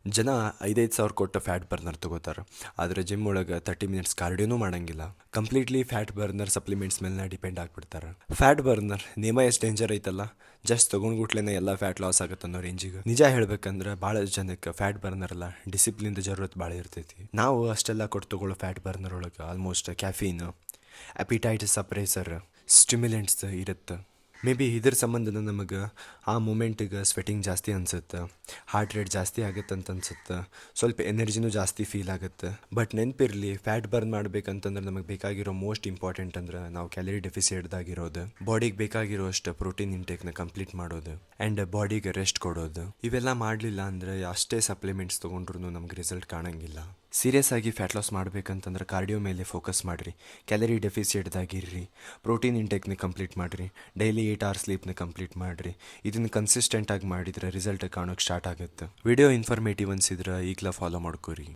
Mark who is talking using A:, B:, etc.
A: ಜನ 5,000 ಕೊಟ್ಟು fat burner ತೊಗೋತಾರೆ. ಆದರೆ ಜಿಮ್ ಒಳಗೆ 30 ಮಿನಿಟ್ಸ್ ಕಾರ್ಡಿಯೋನೂ ಮಾಡಂಗಿಲ್ಲ. ಕಂಪ್ಲೀಟ್ಲಿ ಫ್ಯಾಟ್ ಬರ್ನರ್ ಸಪ್ಲಿಮೆಂಟ್ಸ್ ಮೇಲೆ ಡಿಪೆಂಡ್ ಆಗ್ಬಿಡ್ತಾರೆ. ಫ್ಯಾಟ್ ಬರ್ನರ್ ನೇಮ ಎಷ್ಟು ಡೇಂಜರ್ ಐತಲ್ಲ, ಜಸ್ಟ್ ತೊಗೊಂಡ್ಗುಟ್ಲೇನೆ ಎಲ್ಲ ಫ್ಯಾಟ್ ಲಾಸ್ ಆಗುತ್ತೆ ಅನ್ನೋ ರೇಂಜಿಗೆ. ನಿಜ ಹೇಳ್ಬೇಕಂದ್ರೆ ಭಾಳ ಜನಕ್ಕೆ ಫ್ಯಾಟ್ ಬರ್ನರ್ ಅಲ್ಲ ಡಿಸಿಪ್ಲಿನ್ದ ಜरूरत ಭಾಳ ಇರ್ತೈತಿ. ನಾವು ಅಷ್ಟೆಲ್ಲ ಕೊಟ್ಟು ತೊಗೊಳ್ಳೋ ಫ್ಯಾಟ್ ಬರ್ನರ್ ಒಳಗೆ ಆಲ್ಮೋಸ್ಟ್ ಕ್ಯಾಫೀನ್, ಅಪಿಟೈಟ್ ಸಪ್ರೆಸರ್, ಸ್ಟಿಮ್ಯುಲೆಂಟ್ಸ್ ಇರುತ್ತೆ. ಮೇ ಬಿ ಇದ್ರ ಸಂಬಂಧನ ನಮಗೆ ಆ ಮೂಮೆಂಟಿಗೆ ಸ್ವೆಟಿಂಗ್ ಜಾಸ್ತಿ ಅನ್ಸುತ್ತೆ, ಹಾರ್ಟ್ ರೇಟ್ ಜಾಸ್ತಿ ಆಗುತ್ತೆ ಅಂತ ಅನ್ಸುತ್ತೆ, ಸ್ವಲ್ಪ ಎನರ್ಜಿನೂ ಜಾಸ್ತಿ ಫೀಲ್ ಆಗುತ್ತೆ. ಬಟ್ ನೆನಪಿರಲಿ, ಫ್ಯಾಟ್ ಬರ್ನ್ ಮಾಡ್ಬೇಕಂತಂದ್ರೆ ನಮಗೆ ಬೇಕಾಗಿರೋ ಮೋಸ್ಟ್ ಇಂಪಾರ್ಟೆಂಟ್ ಅಂದ್ರೆ ನಾವು ಕ್ಯಾಲರಿ ಡೆಫಿಸಿಟ್ದಾಗಿರೋದು, ಬಾಡಿಗೆ ಬೇಕಾಗಿರೋ ಅಷ್ಟು ಪ್ರೋಟೀನ್ ಇಂಟೇಕ್ನ ಕಂಪ್ಲೀಟ್ ಮಾಡೋದು ಆ್ಯಂಡ್ ಬಾಡಿಗೆ ರೆಸ್ಟ್ ಕೊಡೋದು. ಇವೆಲ್ಲ ಮಾಡಲಿಲ್ಲ ಅಂದರೆ ಅಷ್ಟೇ ಸಪ್ಲಿಮೆಂಟ್ಸ್ ತೊಗೊಂಡ್ರು ನಮ್ಗೆ ರಿಸಲ್ಟ್ ಕಾಣಂಗಿಲ್ಲ. ಸೀರಿಯಸ್ ಆಗಿ ಫ್ಯಾಟ್ ಲಾಸ್ ಮಾಡ್ಬೇಕಂತಂದ್ರೆ ಕಾರ್ಡಿಯೋ ಮೇಲೆ ಫೋಕಸ್ ಮಾಡಿರಿ, ಕ್ಯಾಲರಿ ಡೆಫಿಸಿಟ್ದಾಗಿರ್ರಿ, ಪ್ರೋಟೀನ್ ಇಂಟೇಕ್ನ ಕಂಪ್ಲೀಟ್ ಮಾಡಿರಿ, ಡೈಲಿ 8 ಅವರ್ ಸ್ಲೀಪ್ನ ಕಂಪ್ಲೀಟ್ ಮಾಡಿರಿ. ಇದನ್ನು ಕನ್ಸಿಸ್ಟೆಂಟಾಗಿ ಮಾಡಿದರೆ ರಿಸಲ್ಟ್ ಕಾಣೋಕ್ಕೆ ಸ್ಟಾರ್ಟ್ ಆಗುತ್ತೆ. ವಿಡಿಯೋ ಇನ್ಫಾರ್ಮೇಟಿವ್ ಅನ್ಸಿದ್ರೆ ಈಗಲೇ ಫಾಲೋ ಮಾಡ್ಕೋರಿ.